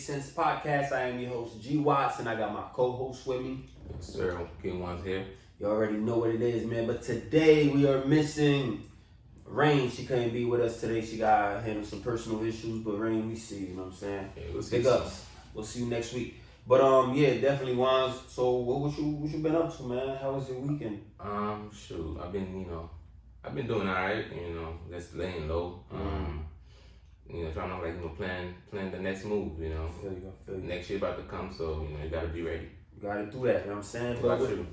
Makes Sense podcast. I am your host, G Watts, and I got my co-host with me. Yes, sir. King One's here. You already know what it is, man. But today we are missing Rain. She couldn't be with us today. She got to handle some personal issues. But Rain, we see you. You know what I'm saying? Yeah, we'll see. Big ups. We'll see you next week. But yeah, definitely Wands. So what you been up to, man? How was your weekend? Shoot, I've been doing alright. Just laying low. Trying to plan the next move. I feel you. Next year about to come, so you gotta be ready. You gotta do that. You know what I'm saying? What about you?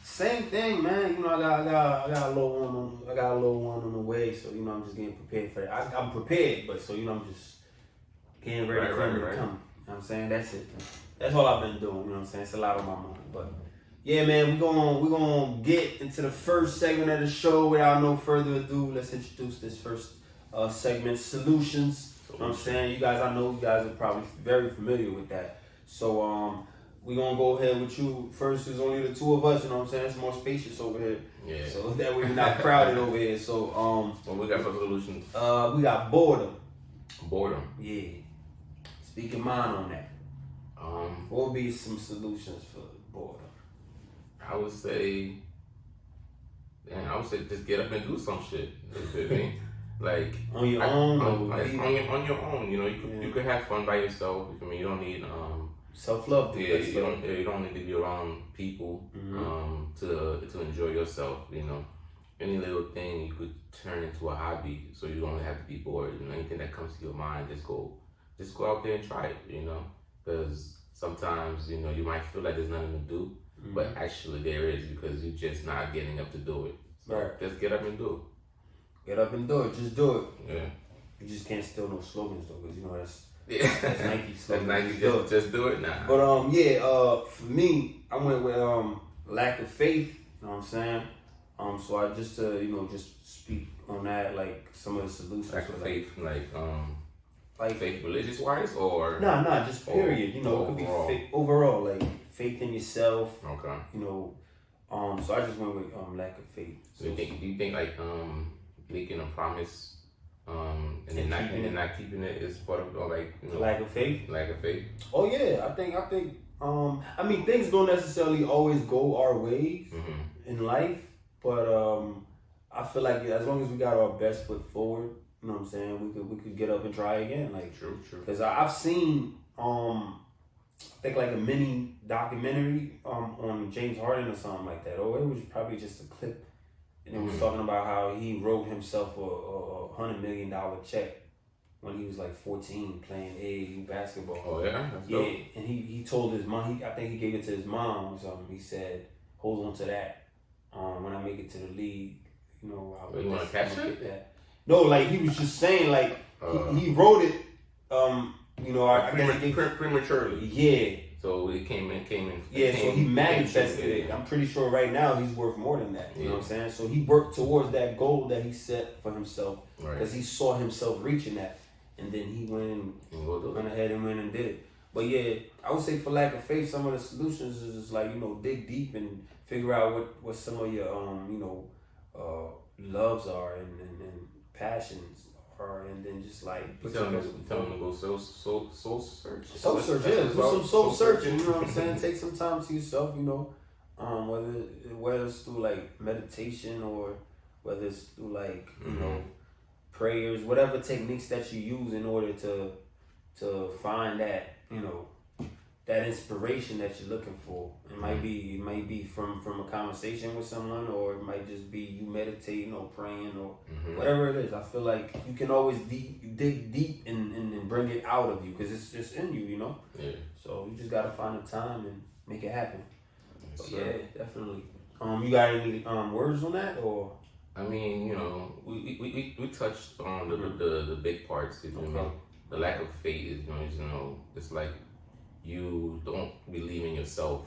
Same thing, man. I got a little one on the way, so I'm just getting prepared for that. I'm prepared, but I'm just getting ready for him to come. You know what I'm saying? That's it. That's all I've been doing. You know what I'm saying? It's a lot on my mind, but yeah, man. We're gonna get into the first segment of the show. Without no further ado, let's introduce this first segment, solutions. You know what I'm saying? I know you guys are probably very familiar with that. So we're gonna go ahead with you first. There's only the two of us, you know what I'm saying? It's more spacious over here. Yeah. So that way we're not crowded over here. So what we got for solutions? We got boredom. Boredom. Yeah. Speak your mind on that. What would be some solutions for boredom? I would say just get up and do some shit. You feel me? Like on your own. On your own. You could have fun by yourself. I mean, you don't need self-love. Yeah, you don't need to be around people to enjoy yourself. Any little thing you could turn into a hobby, so you don't have to be bored. Anything that comes to your mind, just go out there and try it. Because sometimes you might feel like there's nothing to do, but actually there is, because you're just not getting up to do it. So right. Just get up and do it. Get up and do it. Just do it. Yeah. You just can't steal no slogans though, because that's Nike slogan. That's Nike. Just do it now. But for me, I went with lack of faith. You know what I'm saying? So I just just speak on that, like some of the solutions. Lack of faith, like faith religious wise, or nah, just period. It could be overall, like faith in yourself. Okay. So I just went with lack of faith. So do you think like making a promise and then not keeping it is part of lack of faith? Lack of faith. Oh yeah, I think I mean, things don't necessarily always go our ways in life, but I feel like as long as we got our best foot forward, you know what I'm saying, we could get up and try again. Like True. Because I've seen I think like a mini documentary on James Harden or something like that, or it was probably just a clip, and it was talking about how he wrote himself a $100 million check when he was like 14 playing AAU basketball. Oh yeah, that's yeah. dope. And he told his mom. I think he gave it to his mom or something. He said, "Hold on to that. When I make it to the league, you want to catch it? No, like he was just saying, like he wrote it. I guess prematurely. Yeah. So it came in. So he manifested it. I'm pretty sure right now he's worth more than that. You know what I'm saying? So he worked towards that goal that he set for himself, because he saw himself reaching that, and then he went ahead and went and did it. But yeah, I would say for lack of faith, some of the solutions is just like dig deep and figure out what some of your loves are and passions are, and then just like tell them to go soul search. Soul search, yeah. Do some soul searching. You know what I'm saying? Take some time to yourself. Whether it's through like meditation or whether it's through like prayers, whatever techniques that you use in order to find that that inspiration that you're looking for. It might be from a conversation with someone, or it might just be you meditating or praying or whatever it is. I feel like you can always dig deep and bring it out of you, because it's just in you, Yeah. So you just gotta find the time and make it happen. Yes, yeah, definitely. You got any words on that, or? I mean, we touched on the big parts. The lack of faith is, it's like you don't believe in yourself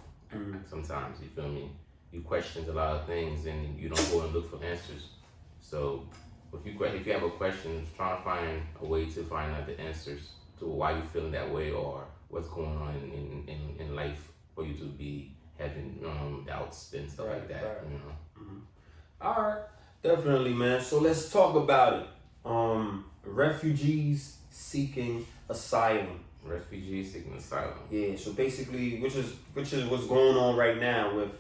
sometimes, you feel me? You question a lot of things and you don't go and look for answers. So if you have a question, try to find a way to find out the answers to why you're feeling that way, or what's going on in life for you to be having doubts and stuff like that. Right. All right, definitely, man. So let's talk about it. Refugees seeking asylum. Refugees seeking asylum. Yeah, so basically, which is what's going on right now with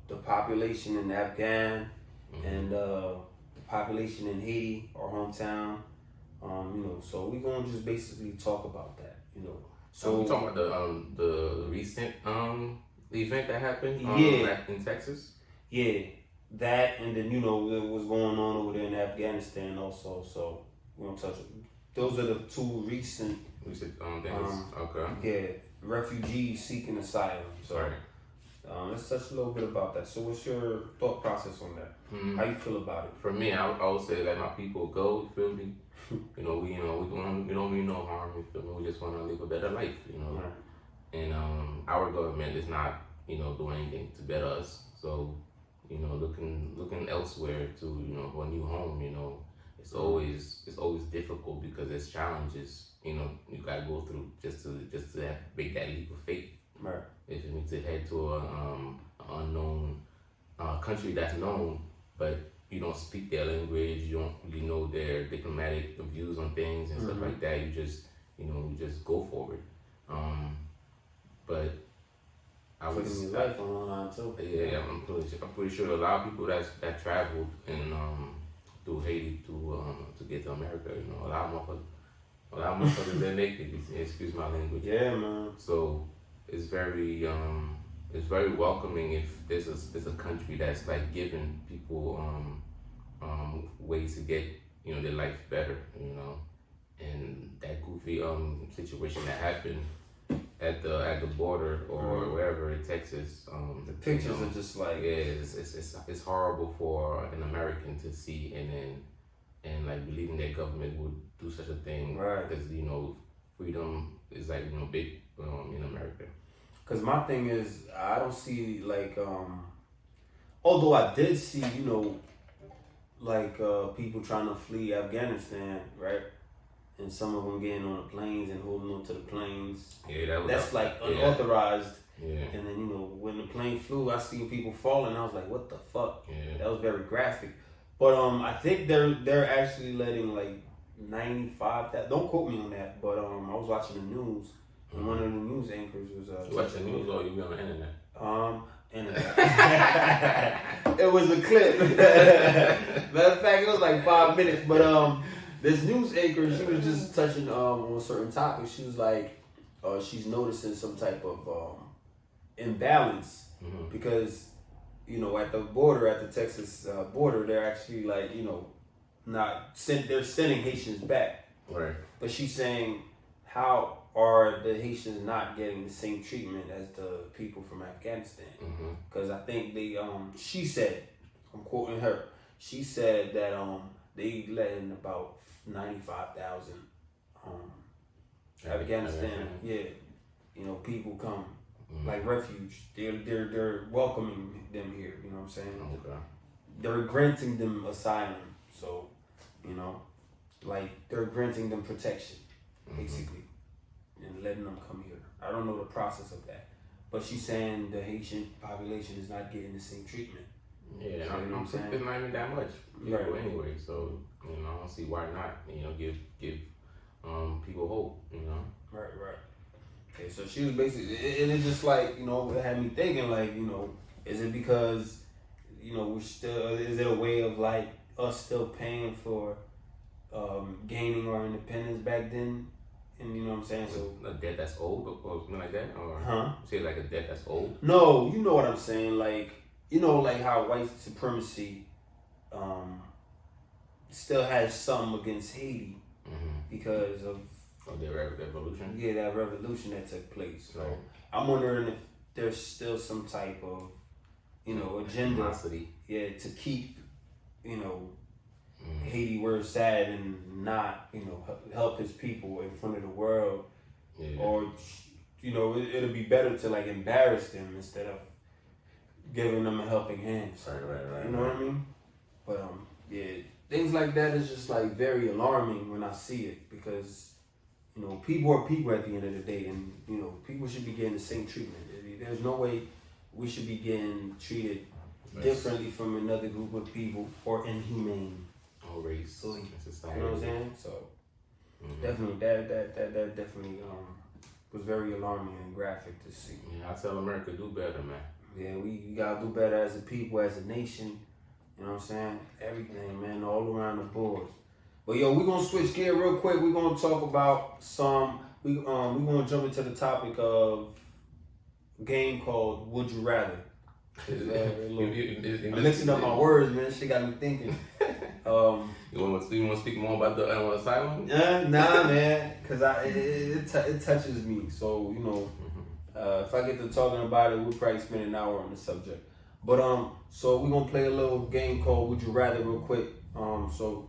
the population in Afghan and the population in Haiti, our hometown. So we're gonna just basically talk about that. So we talking about the recent the event that happened back in Texas. Yeah, that and then what's going on over there in Afghanistan also. So we're gonna touch it. Those are the two recent. Things. Okay. Yeah, refugees seeking asylum. So right. Let's touch a little bit about that. So what's your thought process on that? How you feel about it? For me, I would say let my people go. You feel me? we don't mean no harm. You feel me? We just want to live a better life. Right. And our government is not doing anything to better us. So looking elsewhere to for a new home. It's always difficult because there's challenges. You gotta go through just to make that leap of faith. Right. If you need to head to an unknown country that's known, but you don't speak their language, you don't really know their diplomatic views on things and stuff like that. You just go for it. But I was putting your life on the line too. Yeah, I'm pretty sure a lot of people that traveled and through Haiti to get to America. A lot of motherfuckers they're naked. Excuse my language. Yeah, man. So it's very welcoming if there's a country that's like giving people ways to get their life better. And that goofy situation that happened at the border or wherever in Texas. The pictures are just like it's horrible for an American to see and like believing that government would do such a thing, right? Because freedom is like big in America. Because my thing is I don't see like although I did see people trying to flee Afghanistan, right? And some of them getting on the planes and holding on to the planes. Yeah, that's like unauthorized. Yeah. And then when the plane flew, I seen people falling. I was like, "What the fuck?" Yeah. That was very graphic. But I think they're actually letting like 95. Don't quote me on that. But I was watching the news, and one of the news anchors was you watch the news or you be on the internet? Internet. It was a clip. Matter of fact, it was like 5 minutes. But this news anchor, she was just touching on certain topics. She was like, she's noticing some type of imbalance because at the border, at the Texas border, they're actually like they're sending Haitians back. Right. But she's saying, how are the Haitians not getting the same treatment as the people from Afghanistan? Because I think she said, I'm quoting her, she said that they let in about 95,000 Afghanistan, people come like refuge. They're welcoming them here. You know what I'm saying? Okay. They're granting them asylum. So, like they're granting them protection, basically, and letting them come here. I don't know the process of that, but she's saying the Haitian population is not getting the same treatment. Yeah, so, I'm saying it's not even that much people anyway. So I don't see why not. Give people hope. Right. Okay, so she was basically, and it's just like it had me thinking like is it because we're still, is it a way of like us still paying for gaining our independence back then? And you know what I'm saying? So a debt that's old or something like that, or say like a debt that's old. No, you know what I'm saying? Like like how white supremacy still has some against Haiti because of the revolution. Yeah, that revolution that took place. So right. I'm wondering if there's still some type of agenda, animosity. Yeah, to keep Haiti where it's at and not help his people in front of the world, or it'll be better to like embarrass them instead of giving them a helping hand. Right. You know what I mean? But things like that is just like very alarming when I see it because people are people at the end of the day, and people should be getting the same treatment. There's no way we should be getting treated differently from another group of people or inhumane. Or race, society. society. You know what I'm saying? So Definitely, that definitely was very alarming and graphic to see. Yeah, I tell America, do better, man. Yeah, we gotta do better as a people, as a nation. You know what I'm saying? Everything, man, all around the board. But yo, we're gonna switch gear real quick. We're gonna talk about we're gonna jump into the topic of a game called Would You Rather. I'm mixing up my words, man. Shit got me thinking. You want to speak more about the animal asylum? Nah, man, because it touches me. So, you know, if I get to talking about it, we'll probably spend an hour on the subject. But so we're gonna play a little game called Would You Rather real quick. So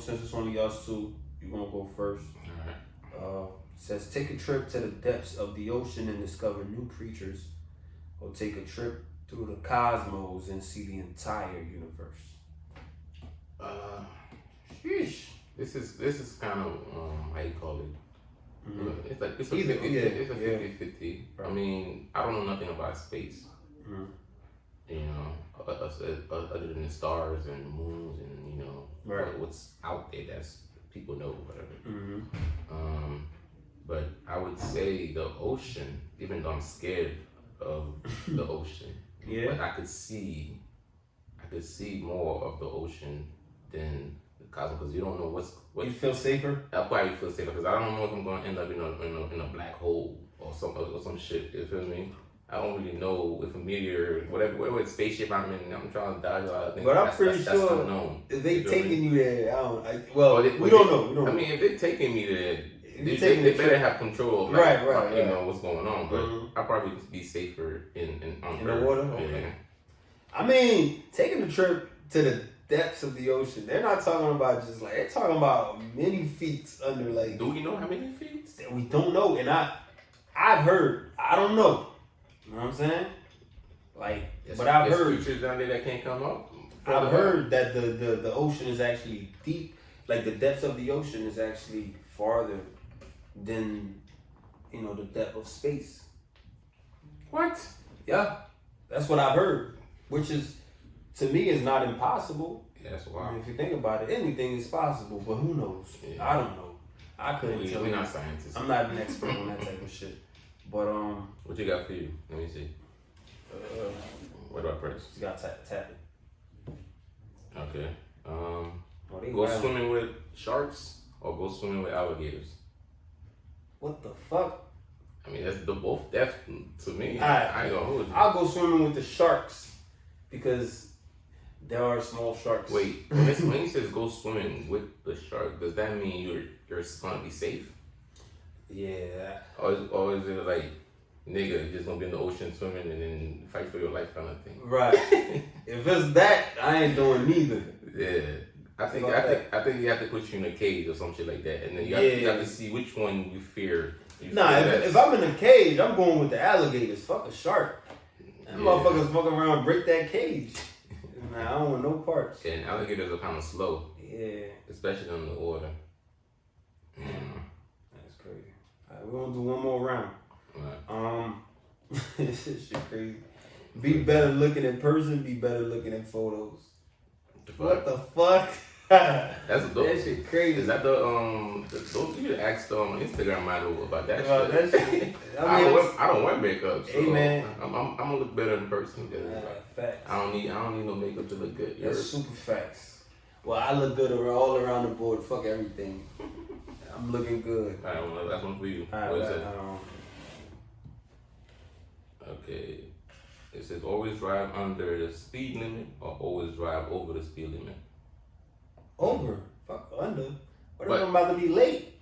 since it's only us two, you're gonna go first. Alright. It says take a trip to the depths of the ocean and discover new creatures, or take a trip through the cosmos and see the entire universe. Sheesh. This is kind of how you call it. Mm-hmm. It's like it's a Either, 50, yeah, it's a yeah. 50-50. Right. I mean, I don't know nothing about space. Mm-hmm. You know, other than the stars and the moons and you know Right. what's out there that's people know whatever. Mm-hmm. But I would say the ocean, even though I'm scared of the ocean, Yeah. but I could see more of the ocean than the cosmos because you don't know what You feel safer? I'll probably feel safer because I don't know if I'm going to end up in a black hole or some shit. You feel me? I don't really know if a meteor, whatever spaceship I'm in, I'm trying to dodge a lot of things. But I'm pretty that's sure unknown. if they taking you there, We don't know. I mean, if they're taking me there, they the better trip. have control of Right. you know what's going on. But Mhm. I'll probably be safer on In the Earth. water? Okay. I mean, taking a trip to the depths of the ocean, they're not talking about just like, they're talking about many feet under, like, Do we know how many feet? we don't know. And I've heard, I don't know. You know what I'm saying? Like, but I've There's heard, creatures down there that can't come up. I've heard that the ocean is actually deep, like the depths of the ocean is actually farther than, you know, the depth of space. What? Yeah, that's what I've heard, which is, to me, is not impossible. Yeah, that's I wild. mean, if you think about it, anything is possible, but who knows? Yeah. I don't know. I couldn't tell We're you. not scientists. I'm not an expert on that type of shit. But What you got for you? Let me see. What do I press? you got tap it. Okay. Oh, they Go wild. swimming with sharks or go swimming with alligators. What the fuck? I mean, that's the both death to me. Alright. I ain't gonna hold you. I'll go swimming with the sharks because there are small sharks. Wait, when he says go swimming with the shark, does that mean you're gonna be safe? Yeah. Or is it like, nigga, you're just gonna be in the ocean swimming and then fight for your life kind of thing? Right. If it's that, I ain't doing neither. Yeah. I think you have to put you in a cage or some shit like that, and then you have to see which one you fear. If I'm in a cage, I'm going with the alligators. Fuck a shark. Them motherfuckers fucking around and break that cage. Nah, I don't want no parts. And alligators are kind of slow. Yeah. Especially on the water. That's crazy. Alright, we're gonna do one more round. Right. This shit crazy. Be better looking in person, be better looking in photos. What the fuck? That's dope. That shit crazy. Is that don't you ask the Instagram model about that shit? That shit. I don't wear makeup. So hey man, I'm gonna look better in person. Facts. I don't need no makeup to look good. That's super facts. Well, I look good all around the board. Fuck everything. I'm looking good. I don't know. That's one for you. All What is right, it? Okay. It says always drive under the speed limit or always drive over the speed limit. Over. Fuck under. What if I'm about to be late?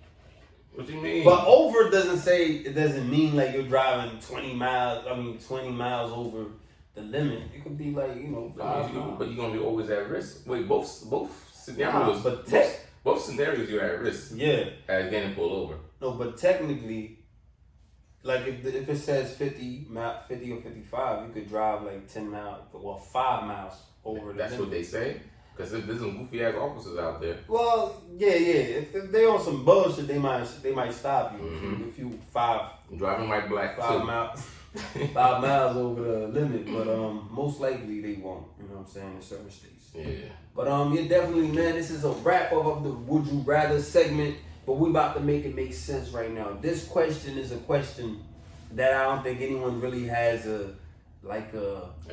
What do you mean? But over doesn't mean like you're driving 20 miles over the limit. It could be like, 5 miles. But you're gonna be always at risk. Wait, both scenarios. Both scenarios you're at risk. Yeah. At getting pulled over. No, but technically, like if it says 50 or 55, you could drive like 10 miles, 5 miles over the That's limit. what they say. Because there's some goofy ass officers out there. Well, yeah. If they on some bullshit, they might stop you if you Driving like black 5 too. miles 5 miles over the limit. But most likely they won't. You know what I'm saying? In certain states. Yeah. But definitely, man. This is a wrap up of the Would You Rather segment. but we about to make it make sense right now. This question is a question that I don't think anyone really has a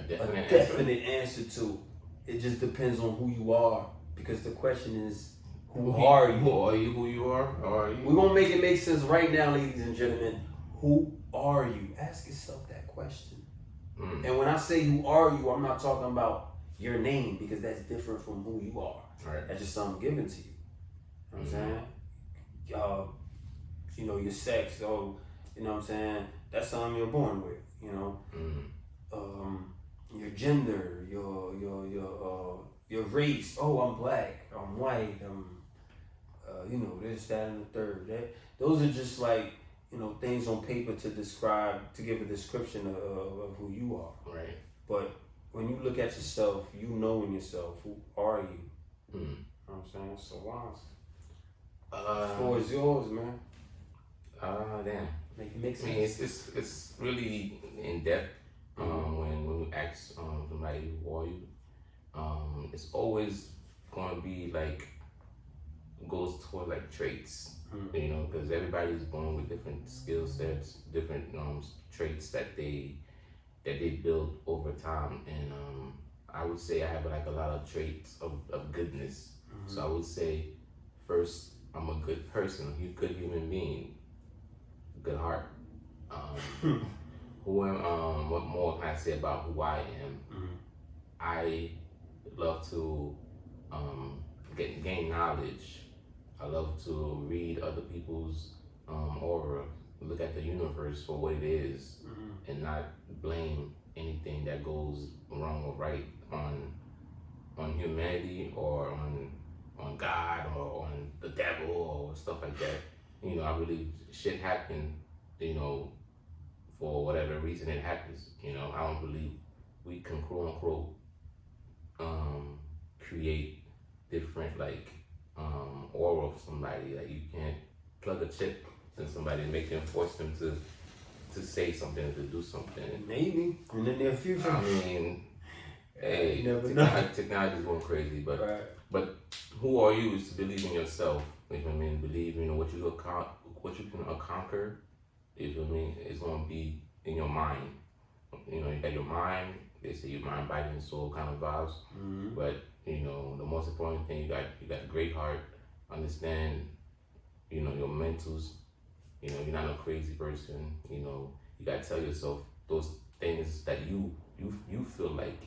definite answer to. It just depends on who you are, because the question is, who are you? Who you are? We're gonna make it make sense right now, ladies and gentlemen. Who are you? Ask yourself that question. And when I say who are you, I'm not talking about your name, because that's different from who you are. Right. That's just something given to you. You know what I'm saying? You know, your sex, you know what I'm saying? That's something you're born with, you know. Your gender, your race. Oh, I'm black, I'm white, you know, this, that, and the third. Those are just like, you know, things on paper to give a description of who you are. Right. But when you look at yourself, you know in yourself, who are you? You know what I'm saying? So Lance, the floor is yours, man. Damn. Make it make sense. I mean, it's really in depth. When we ask somebody who are you, it's always going to be like, goes toward like traits, you know, because everybody's born with different skill sets, different traits that they build over time, and I would say I have like a lot of traits of goodness. So I would say, first, I'm a good person, a good human being, good heart. What more can I say about who I am? I love to gain knowledge. I love to read other people's aura, look at the universe for what it is, and not blame anything that goes wrong or right on humanity or on God or on the devil or stuff like that. You know, I really, shit happen, you know, for whatever reason it happens. You know, I don't believe we can quote unquote create different like aura of somebody. Like, you can't plug a chip in somebody and make them, force them to say something, to do something. Maybe in the near future. I mean, hey, technology is going crazy, but who are you is to believe in yourself. You know what I mean? Believe, you know, what you can conquer. You know what I mean? It's going to be in your mind. You know, you got your mind. They say your mind, body, and soul kind of vibes. But you know, the most important thing, you got a great heart. Understand, you know, your mentals. You know, you're not a crazy person. You know, you got to tell yourself those things that you feel like,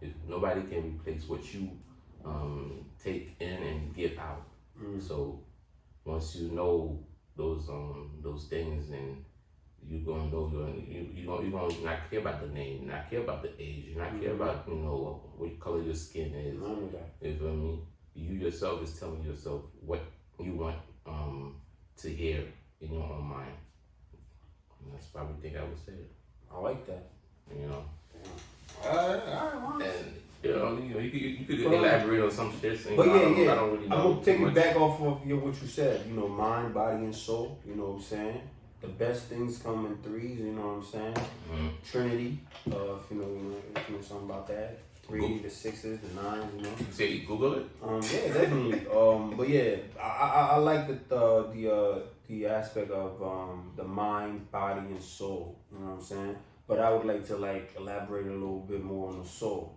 if nobody can replace what you take in and give out. So once you know those things, and you're gonna know you're gonna not care about the name, not care about the age, not care about, you know, what color your skin is. You feel me? You yourself is telling yourself what you want to hear in your own mind. And that's probably the thing I would say. I like that. You know. Alright. And you could elaborate on some shit. But I don't really know. I'm gonna take it back off of what you said. You know, mind, body, and soul. You know what I'm saying? The best things come in threes. You know what I'm saying? Trinity. If you know something about that. 3, the 6s, the 9s. You know. You say you Google it? Yeah, definitely. But yeah, I like the aspect of the mind, body, and soul. You know what I'm saying? But I would like to elaborate a little bit more on the soul.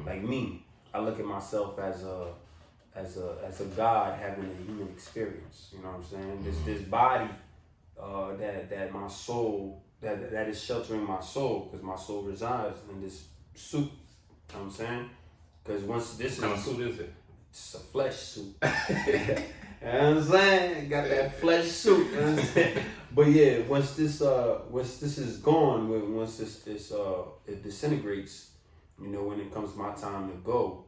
Like me, I look at myself as a God having a human experience. You know what I'm saying? This body that my soul that is sheltering my soul, because my soul resides in this suit. You know what I'm saying? Because once this what kind of suit is it? It's a flesh suit. You know what I'm saying? Got that flesh suit. You know what I'm saying? But yeah, once this is gone, once it disintegrates, you know, when it comes my time to go,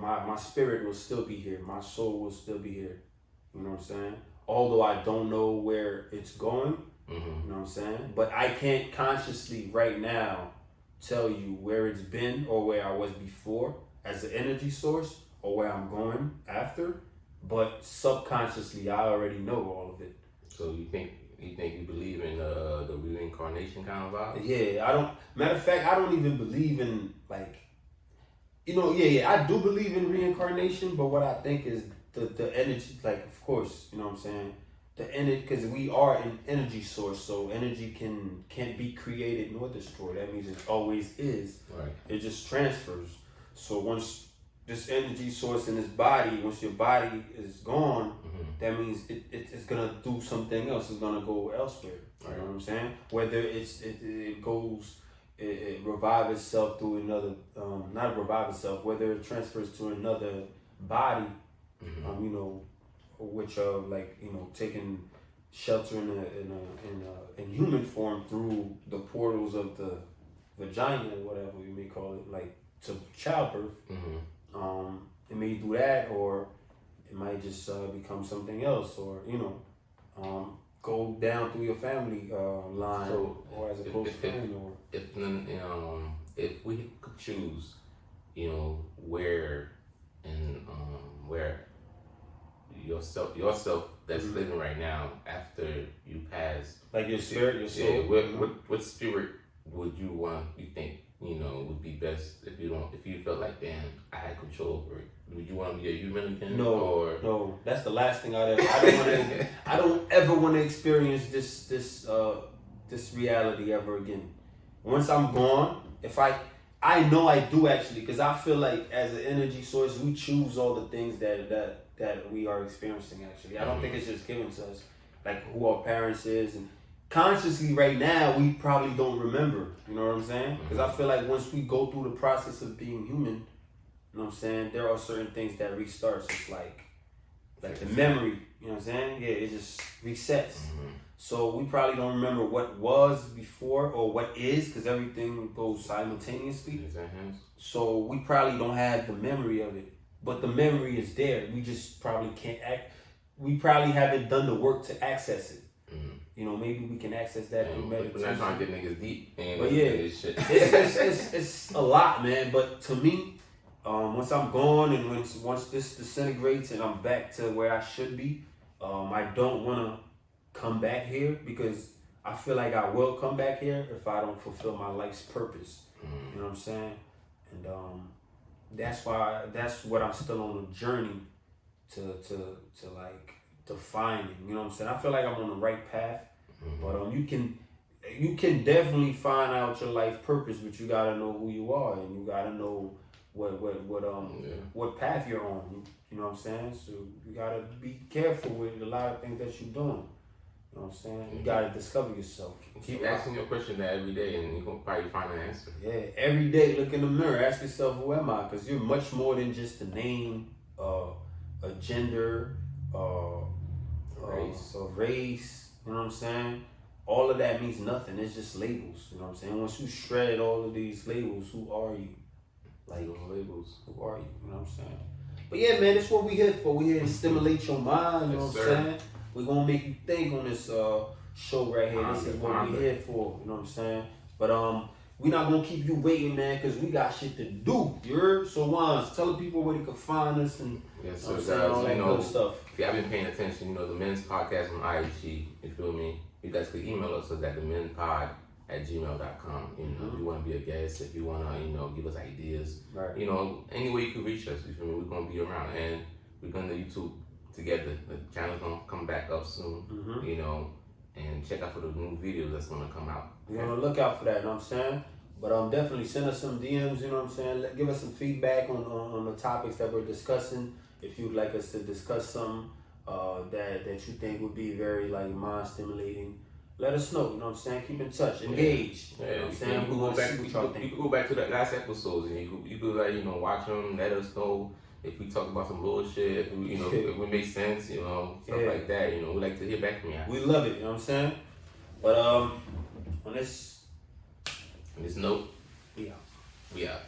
my spirit will still be here. My soul will still be here. You know what I'm saying? Although I don't know where it's going, you know what I'm saying? But I can't consciously right now tell you where it's been or where I was before as an energy source or where I'm going after. But subconsciously, I already know all of it. So you believe in the reincarnation kind of vibe? Yeah, matter of fact, I don't even believe in I do believe in reincarnation, but what I think is the energy, of course, you know what I'm saying? the energy, because we are an energy source, so energy can't be created nor destroyed. That means it always is. Right. It just transfers. So once this energy source in this body, once your body is gone, that means it's gonna do something else. It's gonna go elsewhere. You know what I'm saying? Whether it goes, it revives itself through another, not revive itself. Whether it transfers to another body, you know, which are like, you know, taking shelter in human form through the portals of the vagina, or whatever you may call it, like to childbirth. It may do that, or it might just become something else, or you know, go down through your family line, so or as a close friend, or if we could choose, you know, where yourself that's living right now after you pass, like your spirit, your soul. Yeah, what spirit would you think, you know, would be best if you felt like, damn, I had control over it? Would you want to be a human again? No, that's the last thing I'd ever. I don't ever want to experience this reality ever again. Once I'm gone, I know I do actually, because I feel like as an energy source, we choose all the things that we are experiencing. Actually, I don't think it's just given to us, like who our parents is, and consciously right now we probably don't remember. You know what I'm saying? Because I feel like once we go through the process of being human, you know what I'm saying, there are certain things that restarts. It's like the memory. You know what I'm saying? Yeah, it just resets. So we probably don't remember what was before or what is, because everything goes simultaneously. So we probably don't have the memory of it, but the memory is there. We just probably can't we probably haven't done the work to access it. You know, maybe we can access that through meditation. We're not trying to get niggas deep. But yeah, it's a lot, man. But to me, once I'm gone and once this disintegrates and I'm back to where I should be, I don't want to come back here, because I feel like I will come back here if I don't fulfill my life's purpose. You know what I'm saying? And that's what I'm still on a journey to like defining. You know what I'm saying? I feel like I'm on the right path, but you can definitely find out your life purpose, but you gotta know who you are, and you gotta know what path you're on. You know what I'm saying? So you gotta be careful with a lot of things that you're doing. You know what I'm saying? You gotta discover yourself. Keep asking your question that every day, and you're gonna probably find an answer. Yeah, every day look in the mirror, ask yourself, who am I? Because you're much more than just a name, a gender, race. You know what I'm saying? All of that means nothing. It's just labels. You know what I'm saying? Once you shred all of these labels, who are you? Like labels, who are you? You know what I'm saying? But yeah, man, that's what we here for. We here to stimulate your mind. You know what I'm saying? We're gonna make you think on this show right here. This is what we're here for. You know what I'm saying? But we're not gonna keep you waiting, man, because we got shit to do. You heard? So Wanz, tell the people where they can find us and all that good stuff. If you haven't been paying attention, you know, the Men's Podcast on IG, you feel me? You guys can email us at themenpod@gmail.com. You know, if you want to be a guest, if you want to, you know, give us ideas, right. You know, any way you can reach us, you feel me? We're going to be around, and we're going to YouTube together. The channel's going to come back up soon, you know, and check out for the new videos that's going to come out. We're going to look out for that, you know what I'm saying? But definitely send us some DMs, you know what I'm saying? Give us some feedback on the topics that we're discussing. If you'd like us to discuss something that you think would be very like mind stimulating, let us know. You know what I'm saying? Keep in touch, engage. Yeah. You know what I'm saying? You can go back to the last episodes and you could like, you know, watch them. Let us know if we talk about some bullshit. If we, you know, if we make sense. You know, stuff like that. You know, we like to hear back from you. We love it. You know what I'm saying? But on this note, we out. We out.